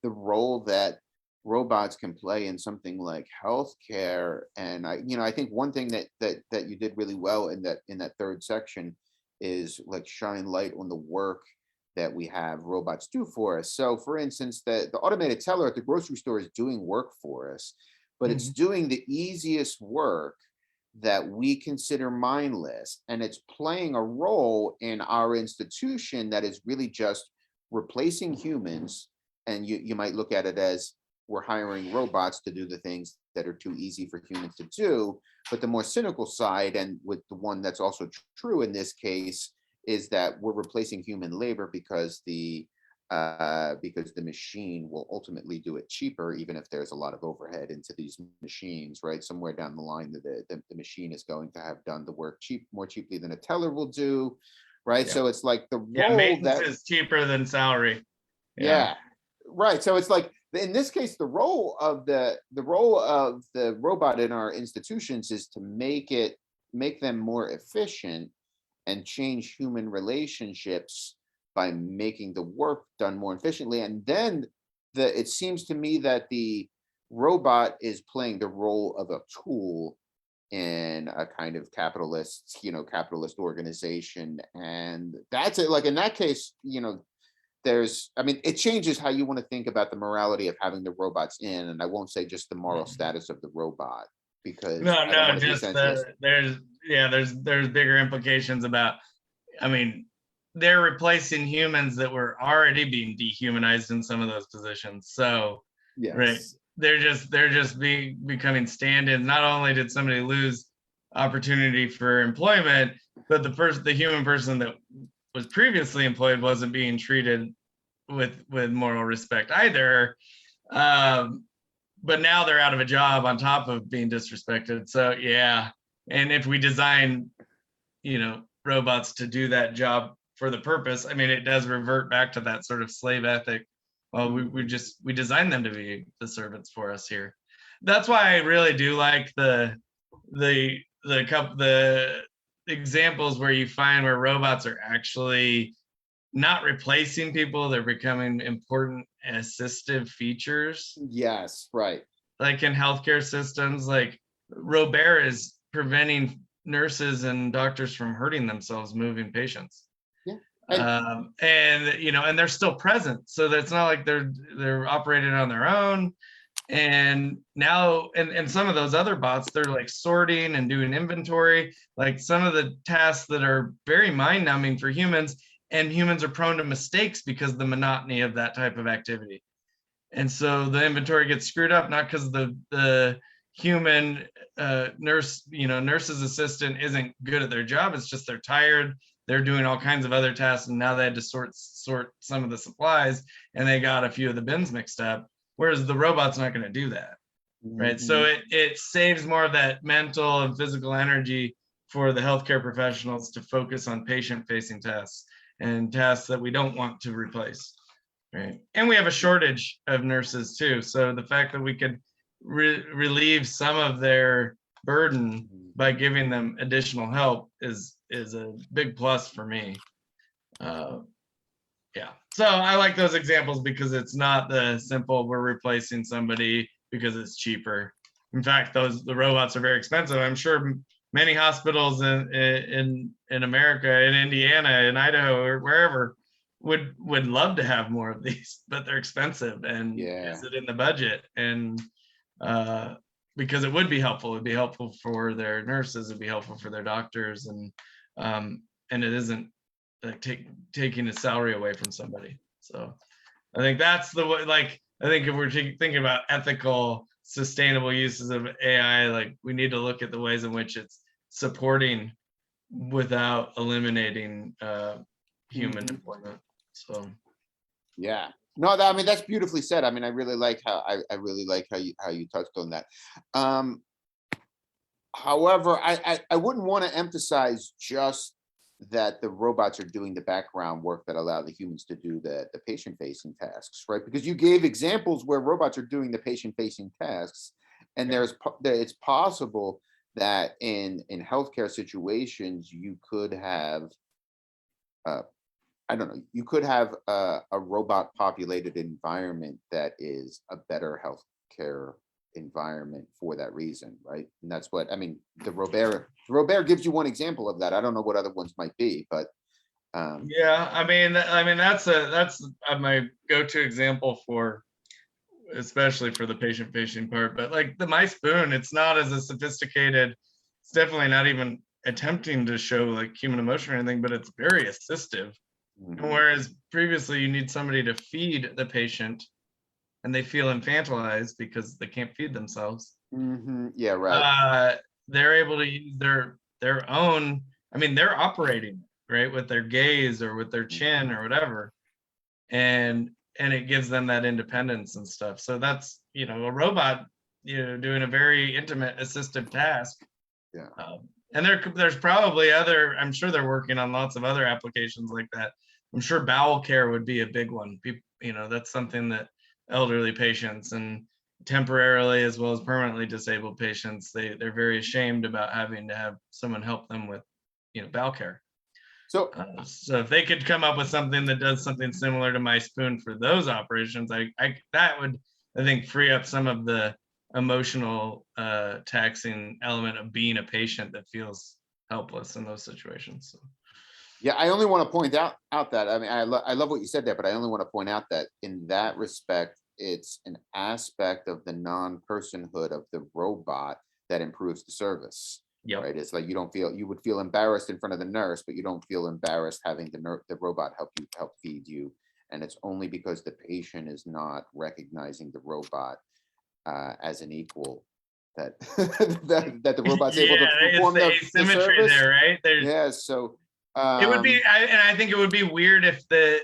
the role that robots can play in something like healthcare. And I think one thing that you did really well in that third section is like shine light on the work that we have robots do for us. So for instance, the automated teller at the grocery store is doing work for us, but it's doing the easiest work that we consider mindless, and it's playing a role in our institution that is really just replacing humans. And you might look at it as we're hiring robots to do the things that are too easy for humans to do. But the more cynical side, and with the one that's also true in this case, is that we're replacing human labor because the machine will ultimately do it cheaper, even if there's a lot of overhead into these machines, right? Somewhere down the line, the machine is going to have done the work more cheaply than a teller will do, right? So it's like the role maintenance is cheaper than salary. Right. So it's like, in this case, the role of the robot in our institutions is to make them more efficient and change human relationships by making the work done more efficiently. And then it seems to me that the robot is playing the role of a tool in a kind of capitalist organization. And that's it. Like in that case, it changes how you want to think about the morality of having the robots in. And I won't say just the moral status of the robot, because there's bigger implications about, they're replacing humans that were already being dehumanized in some of those positions. So right, they're just becoming stand-ins. Not only did somebody lose opportunity for employment, but the human person that was previously employed wasn't being treated with moral respect either. But now they're out of a job on top of being disrespected. So And if we design, robots to do that job for the purpose, I mean, it does revert back to that sort of slave ethic. Well, we designed them to be the servants for us here. That's why I really do like the examples where you find where robots are actually not replacing people, they're becoming important assistive features. Yes, right. Like in healthcare systems, like Robert is preventing nurses and doctors from hurting themselves moving patients. Yeah. And they're still present, so that it's not like they're operating on their own. And now, and some of those other bots, they're like sorting and doing inventory, like some of the tasks that are very mind-numbing for humans, and humans are prone to mistakes because of the monotony of that type of activity. And so the inventory gets screwed up, not because the human nurse's assistant isn't good at their job, it's just they're tired, they're doing all kinds of other tasks, and now they had to sort some of the supplies, and they got a few of the bins mixed up. Whereas the robot's not going to do that, right? Mm-hmm. So it saves more of that mental and physical energy for the healthcare professionals to focus on patient-facing tasks and tasks that we don't want to replace, right? And we have a shortage of nurses too. So the fact that we could relieve some of their burden by giving them additional help is a big plus for me. Yeah, so I like those examples because it's not the simple we're replacing somebody because it's cheaper. In fact, the robots are very expensive. I'm sure many hospitals in America, in Indiana, in Idaho, or wherever would love to have more of these, but they're expensive. And is it in the budget? And because it would be helpful. It'd be helpful for their nurses. It'd be helpful for their doctors, and it isn't like taking a salary away from somebody. So I think that's the way, like, I think if we're thinking about ethical, sustainable uses of AI, like we need to look at the ways in which it's supporting without eliminating human employment. So yeah, no, I mean, that's beautifully said. I mean, I really like how you touched on that. However, I wouldn't want to emphasize just that the robots are doing the background work that allow the humans to do the patient-facing tasks, right? Because you gave examples where robots are doing the patient-facing tasks, and it's possible that in healthcare situations you could have I don't know, you could have a robot populated environment that is a better healthcare environment for that reason, right? And that's what I mean. The Robert gives you one example of that. I don't know what other ones might be, but yeah, I mean that's my go-to example for, especially for the patient-facing part. But like the My Spoon, it's not as a sophisticated. It's definitely not even attempting to show like human emotion or anything, but it's very assistive. mm-hmm. Whereas previously you need somebody to feed the patient, and they feel infantilized because they can't feed themselves. Mm-hmm. Yeah, right. They're able to use their own. I mean, they're operating right with their gaze or with their chin or whatever, and it gives them that independence and stuff. So that's a robot doing a very intimate assistive task. Yeah. And there's probably other. I'm sure they're working on lots of other applications like that. I'm sure bowel care would be a big one. People, that's something that elderly patients and temporarily as well as permanently disabled patients, they're very ashamed about having to have someone help them with bowel care. So if they could come up with something that does something similar to My Spoon for those operations, that would, I think, free up some of the emotional taxing element of being a patient that feels helpless in those situations. So. Yeah, I only want to point out that, I mean, I love what you said there, but I only want to point out that in that respect, it's an aspect of the non-personhood of the robot that improves the service. Yep. Right. It's like you would feel embarrassed in front of the nurse, but you don't feel embarrassed having the robot help feed you. And it's only because the patient is not recognizing the robot as an equal that that the robot's able to perform the service. There, right? Yeah. So it would be, and I think it would be weird if the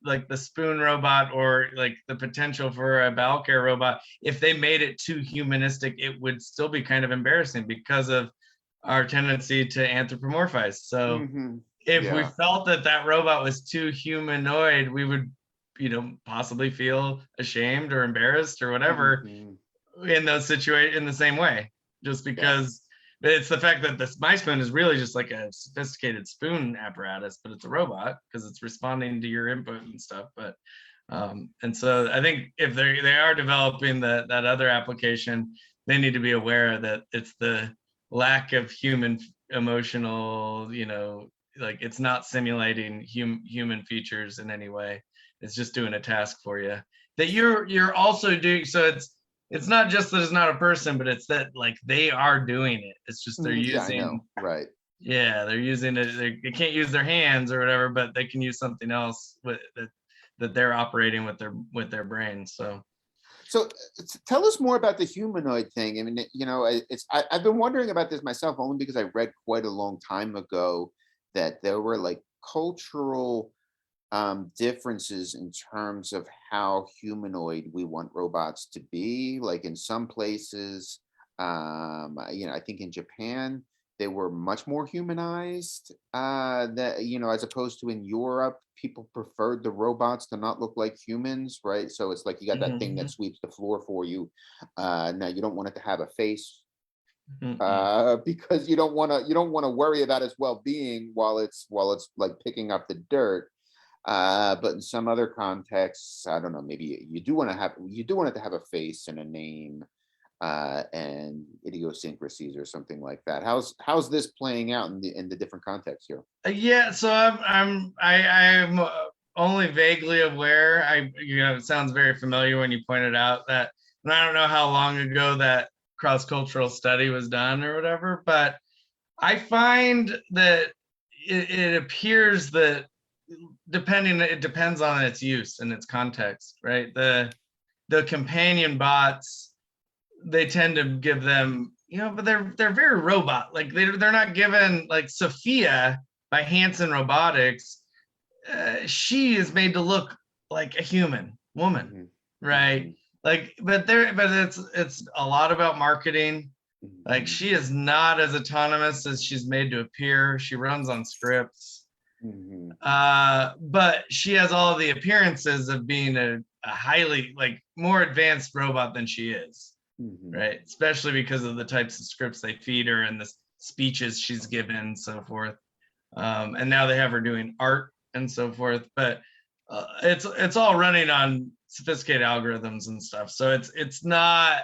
like the spoon robot or like the potential for a bowel care robot, if they made it too humanistic, it would still be kind of embarrassing because of our tendency to anthropomorphize. So Mhm. if we Yeah. felt that that robot was too humanoid, we would, possibly feel ashamed or embarrassed or whatever Mhm. in those situations in the same way, just Yeah. because it's the fact that this my spoon is really just like a sophisticated spoon apparatus, but it's a robot because it's responding to your input and stuff. But and so I think if they are developing that other application, they need to be aware that it's the lack of human emotional, like it's not simulating human features in any way. It's just doing a task for you that you're also doing. So it's not just that it's not a person, but it's that like they are doing it. It's just they're Yeah, I using, know. Right. yeah, they're using it. They can't use their hands or whatever, but they can use something else that they're operating with their brain. So So tell us more about the humanoid thing. I mean, I've been wondering about this myself only because I read quite a long time ago that there were like cultural differences in terms of how humanoid we want robots to be. Like in some places, I think in Japan they were much more humanized. That as opposed to in Europe, people preferred the robots to not look like humans, right? So it's like you got that thing that sweeps the floor for you. Now you don't want it to have a face because you don't want to worry about its well-being while it's like picking up the dirt. But in some other contexts, I don't know, maybe you do want it to have a face and a name, and idiosyncrasies or something like that. How's this playing out in the different contexts here? yeah, so I'm only vaguely aware. It sounds very familiar when you pointed out that, and I don't know how long ago that cross-cultural study was done or whatever, but I find that it appears that it depends on its use and its context, right? The companion bots, they tend to give them, but they're very robot. Like they're not given, like Sophia by Hanson Robotics. She is made to look like a human woman, right? Like, but it's a lot about marketing. Like she is not as autonomous as she's made to appear. She runs on scripts. But she has all the appearances of being a highly, like, more advanced robot than she is, right? Especially because of the types of scripts they feed her and the speeches she's given and so forth. And now they have her doing art and so forth. But it's all running on sophisticated algorithms and stuff. So it's not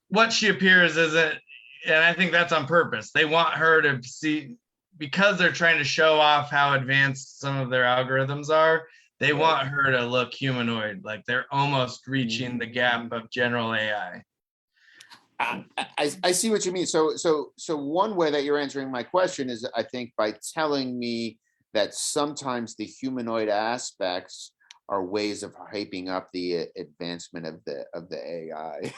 what she appears isn't, and I think that's on purpose. They want her to see, because they're trying to show off how advanced some of their algorithms are, they want her to look humanoid, like they're almost reaching the gap of general AI. I see what you mean. So one way that you're answering my question is, I think, by telling me that sometimes the humanoid aspects are ways of hyping up the advancement of the AI,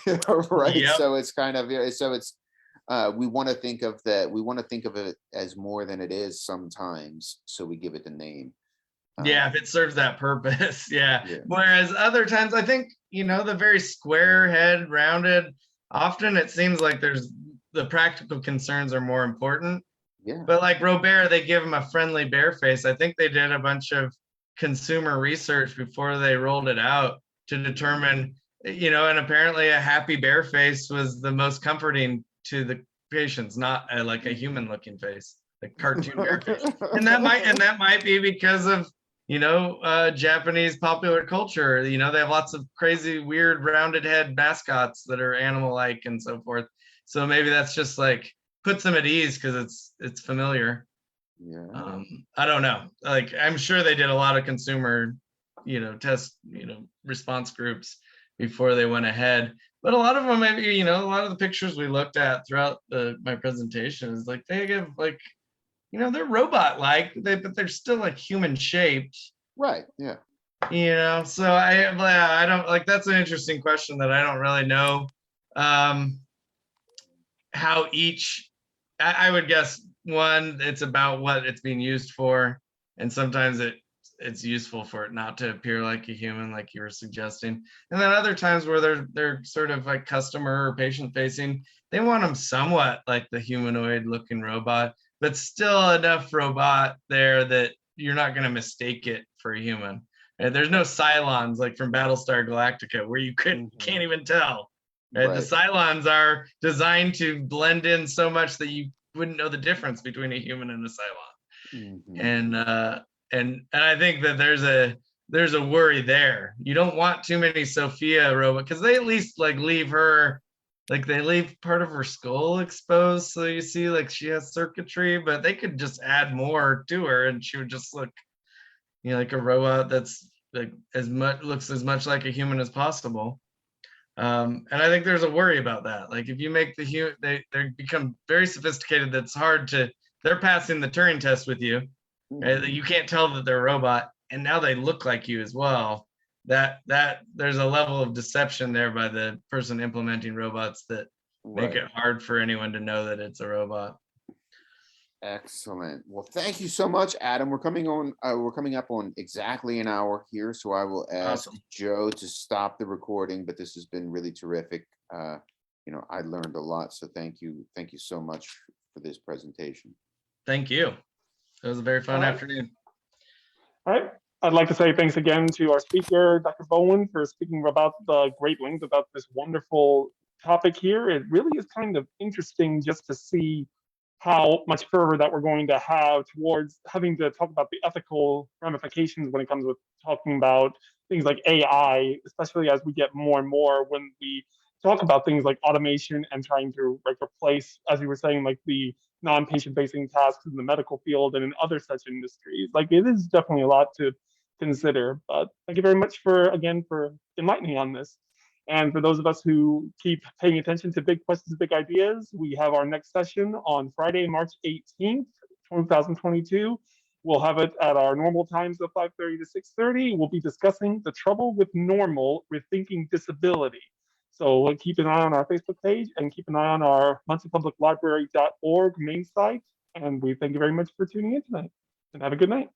right? Yep. So it's kind of we want to think of it as more than it is sometimes, so we give it the name. Yeah, if it serves that purpose. Yeah. Whereas other times, I think, the very square head, rounded, often it seems like the practical concerns are more important. Yeah. But like Robert, they give him a friendly bear face. I think they did a bunch of consumer research before they rolled it out to determine, and apparently a happy bear face was the most comforting to the patients, not like a human looking face, like cartoon bear face. And that might be because of, Japanese popular culture. They have lots of crazy, weird, rounded head mascots that are animal-like and so forth. So maybe that's just like puts them at ease because it's familiar. Yeah. I don't know. Like, I'm sure they did a lot of consumer, test, response groups before they went ahead. But a lot of them, maybe, a lot of the pictures we looked at throughout my presentation is like they give like, they're robot-like, but they're still like human shaped. Right. Yeah. So I don't, like, that's an interesting question that I don't really know how each, I would guess, one, it's about what it's being used for, and sometimes it's useful for it not to appear like a human, like you were suggesting. And then other times where they're sort of like customer or patient facing, they want them somewhat like the humanoid looking robot, but still enough robot there that you're not going to mistake it for a human. And there's no Cylons like from Battlestar Galactica where you can't even tell. Right? Right. The Cylons are designed to blend in so much that you wouldn't know the difference between a human and a Cylon. And I think that there's a worry there. You don't want too many Sophia robot, because they at least like leave her, like they leave part of her skull exposed, so you see like she has circuitry, but they could just add more to her and she would just look, you know, like a robot that's like looks as much like a human as possible. And I think there's a worry about that. Like if you make the human, they become very sophisticated. That's hard to. They're passing the Turing test with you. Right? You can't tell that they're a robot, and now they look like you as well. That there's a level of deception there by the person implementing robots that make it hard for anyone to know that it's a robot. Excellent. Well, thank you so much, Adam. We're coming up on exactly an hour here, so I will ask Joe to stop the recording. But this has been really terrific. You know, I learned a lot, so thank you so much for this presentation. Thank you. It was a very fun afternoon. All right. I'd like to say thanks again to our speaker, Dr. Bowen, for speaking about the great length about this wonderful topic here. It really is kind of interesting just to see how much fervor that we're going to have towards having to talk about the ethical ramifications when it comes with talking about things like AI, especially as we get more and more when we talk about things like automation and trying to like replace, as you were saying, like the non-patient facing tasks in the medical field and in other such industries. Like it is definitely a lot to consider. But thank you very much for enlightening on this. And for those of us who keep paying attention to big questions, big ideas, we have our next session on Friday, March 18th, 2022. We'll have it at our normal times of 5:30 to 6:30. We'll be discussing the trouble with normal, rethinking disability. So keep an eye on our Facebook page and keep an eye on our MunsonPublicLibrary.org main site. And we thank you very much for tuning in tonight and have a good night.